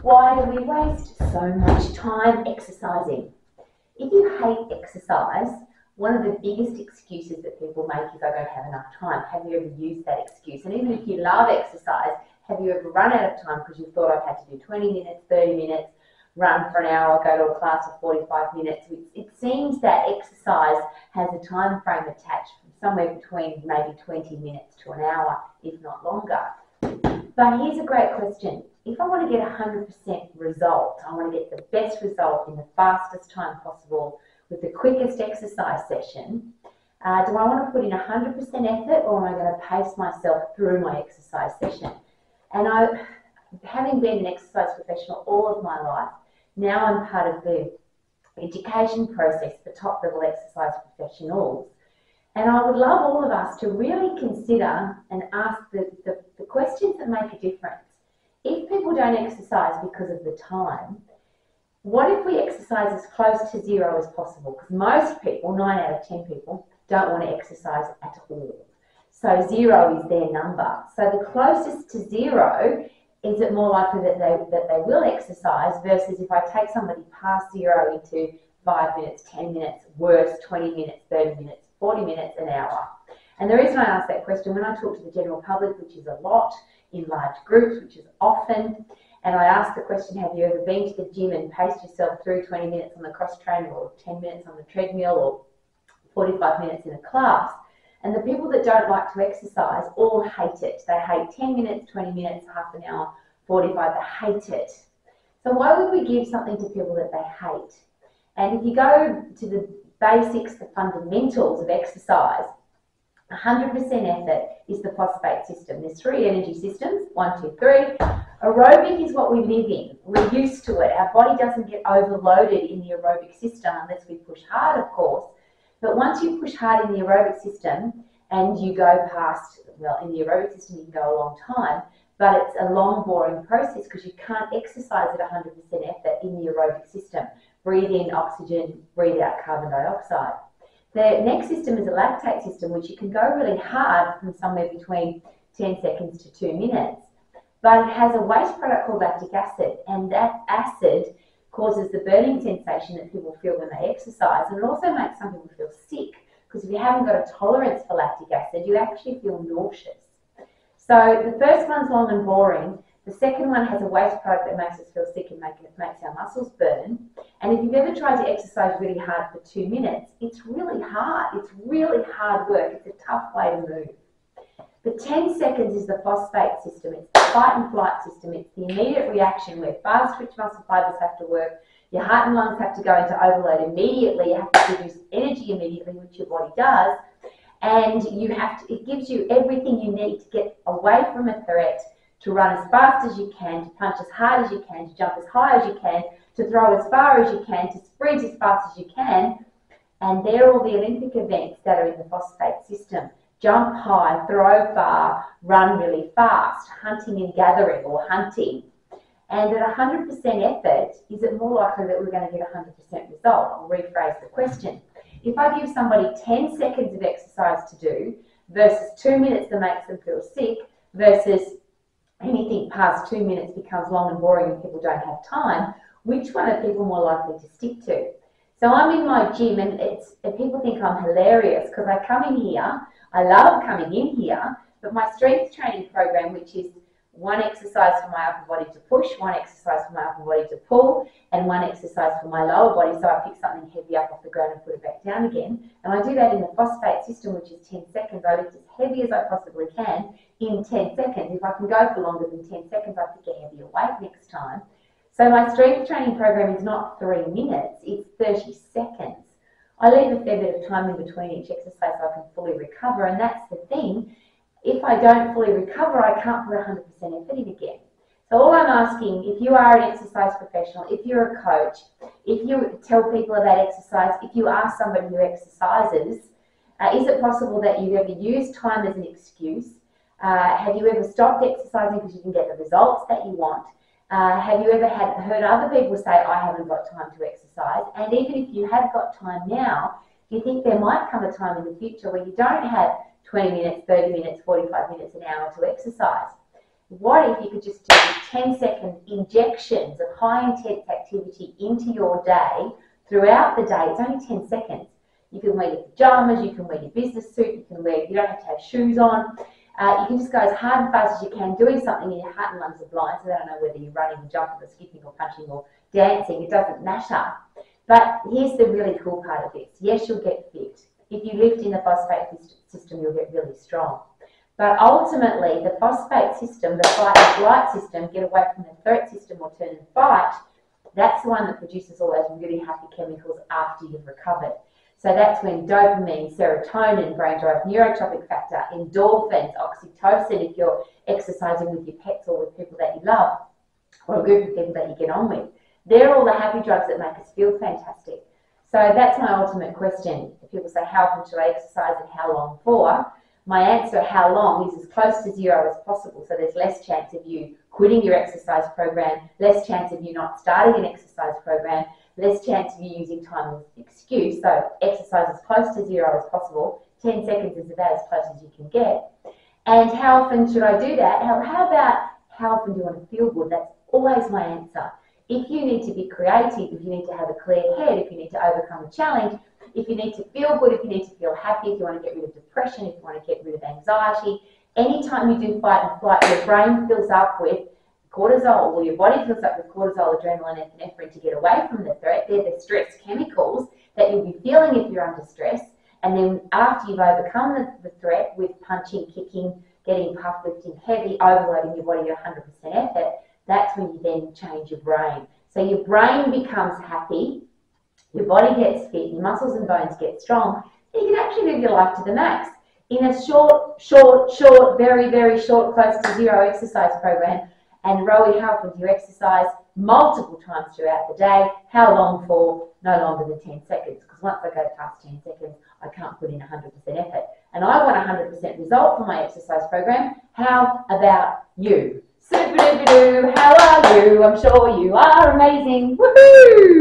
Why do we waste so much time exercising? If you hate exercise, one of the biggest excuses that people make is I don't have enough time. Have you ever used that excuse? And even if you love exercise, have you ever run out of time because you thought I've had to do 20 minutes, 30 minutes, run for an hour, go to a class for 45 minutes? It seems that exercise has a time frame attached from somewhere between maybe 20 minutes to an hour, if not longer. But here's a great question. If I want to get 100% result, I want to get the best result in the fastest time possible with the quickest exercise session, do I want to put in 100% effort, or am I going to pace myself through my exercise session? And having been an exercise professional all of my life, now I'm part of the education process for top level exercise professionals. And I would love all of us to really consider and ask the questions that make a difference. If people don't exercise because of the time, what if we exercise as close to zero as possible? Because most people, 9 out of 10 people, don't want to exercise at all. So 0 is their number. So the closest to 0, is it more likely that they will exercise, versus if I take somebody past 0 into 5 minutes, 10 minutes, worse, 20 minutes, 30 minutes, 40 minutes, an hour. And the reason I ask that question, when I talk to the general public, which is a lot, in large groups, which is often, and I ask the question, have you ever been to the gym and paced yourself through 20 minutes on the cross trainer, or 10 minutes on the treadmill, or 45 minutes in a class? And the people that don't like to exercise all hate it. They hate 10 minutes, 20 minutes, half an hour, 45, they hate it. So why would we give something to people that they hate? And if you go to the basics, the fundamentals of exercise, 100% effort is the phosphate system. There's 3 energy systems, 1, 2, 3. Aerobic is what we live in. We're used to it. Our body doesn't get overloaded in the aerobic system unless we push hard, of course. But once you push hard in the aerobic system and you go past, well, in the aerobic system you can go a long time, but it's a long, boring process because you can't exercise at 100% effort in the aerobic system. Breathe in oxygen, breathe out carbon dioxide. The next system is a lactate system, which you can go really hard from somewhere between 10 seconds to 2 minutes. But it has a waste product called lactic acid, and that acid causes the burning sensation that people feel when they exercise, and it also makes some people feel sick, because if you haven't got a tolerance for lactic acid, you actually feel nauseous. So the first one's long and boring. The second one has a waste product that makes us feel sick and makes our muscles burn. And if you've ever tried to exercise really hard for 2 minutes, it's really hard. It's really hard work. It's a tough way to move. The 10 seconds is the phosphate system. It's the fight and flight system. It's the immediate reaction where fast twitch muscle fibers have to work. Your heart and lungs have to go into overload immediately. You have to produce energy immediately, which your body does. And it gives you everything you need to get away from a threat, to run as fast as you can, to punch as hard as you can, to jump as high as you can, to throw as far as you can, to sprint as fast as you can. And they're all the Olympic events that are in the phosphate system. Jump high, throw far, run really fast, hunting and gathering, or hunting. And at 100% effort, is it more likely that we're going to get 100% result? I'll rephrase the question. If I give somebody 10 seconds of exercise to do versus 2 minutes that makes them feel sick, versus anything past 2 minutes becomes long and boring and people don't have time, which one are people more likely to stick to? So I'm in my gym, and people think I'm hilarious because I come in here, I love coming in here, but my strength training program, which is 1 exercise for my upper body to push, 1 exercise for my upper body to pull, and 1 exercise for my lower body, so I pick something heavy up off the ground and put it back down again. And I do that in the phosphate system, which is 10 seconds. I lift as heavy as I possibly can in 10 seconds. If I can go for longer than 10 seconds, I pick a heavier weight next time. So my strength training program is not 3 minutes, it's 30 seconds. I leave a fair bit of time in between each exercise so I can fully recover, and that's the thing. If I don't fully recover, I can't put 100% effort in again. So all I'm asking, if you are an exercise professional, if you're a coach, if you tell people about exercise, if you ask somebody who exercises, is it possible that you've ever used time as an excuse? Have you ever stopped exercising because you didn't get the results that you want? Have you ever heard other people say, I haven't got time to exercise? And even if you have got time now, do you think there might come a time in the future where you don't have 20 minutes, 30 minutes, 45 minutes, an hour to exercise? What if you could just do 10-second injections of high-intense activity into your day throughout the day? It's only 10 seconds. You can wear your pajamas, you can wear your business suit, you don't have to have shoes on. You can just go as hard and fast as you can, doing something in your heart and lungs are blind, so they don't know whether you're running or jumping or skipping or punching or dancing. It doesn't matter. But here's the really cool part of this. Yes, you'll get fit. If you lift in the phosphate system, you'll get really strong. But ultimately, the phosphate system, the fight and flight system, get away from the threat system or turn and fight, that's the one that produces all those really happy chemicals after you've recovered. So that's when dopamine, serotonin, brain-derived neurotropic factor, endorphins, oxytocin, if you're exercising with your pets or with people that you love, or a group of people that you get on with. They're all the happy drugs that make us feel fantastic. So that's my ultimate question. If people say, how often should I exercise and how long for? My answer, how long, is as close to 0 as possible. So there's less chance of you quitting your exercise program, less chance of you not starting an exercise program, less chance of you using time as an excuse. So exercise as close to 0 as possible. 10 seconds is about as close as you can get. And how often should I do that? How about how often do you want to feel good? That's always my answer. If you need to be creative, if you need to have a clear head, if you need to overcome a challenge, if you need to feel good, if you need to feel happy, if you want to get rid of depression, if you want to get rid of anxiety, anytime you do fight and flight, your brain fills up with cortisol, or your body fills up with cortisol, adrenaline, and epinephrine to get away from the threat. They're the stress chemicals that you'll be feeling if you're under stress. And then after you've overcome the threat with punching, kicking, getting puff, lifting heavy, overloading your body at 100% effort, that's when you then change your brain. So your brain becomes happy, your body gets fit, your muscles and bones get strong, and you can actually live your life to the max. In a short, very, very short, close to 0 exercise program. And Rowie, how often do you exercise? Multiple times throughout the day. How long for? No longer than 10 seconds. Because once I go past 10 seconds, I can't put in 100% effort. And I want 100% result for my exercise program. How about you? Super-duper-doo, how are you? I'm sure you are amazing. Woohoo!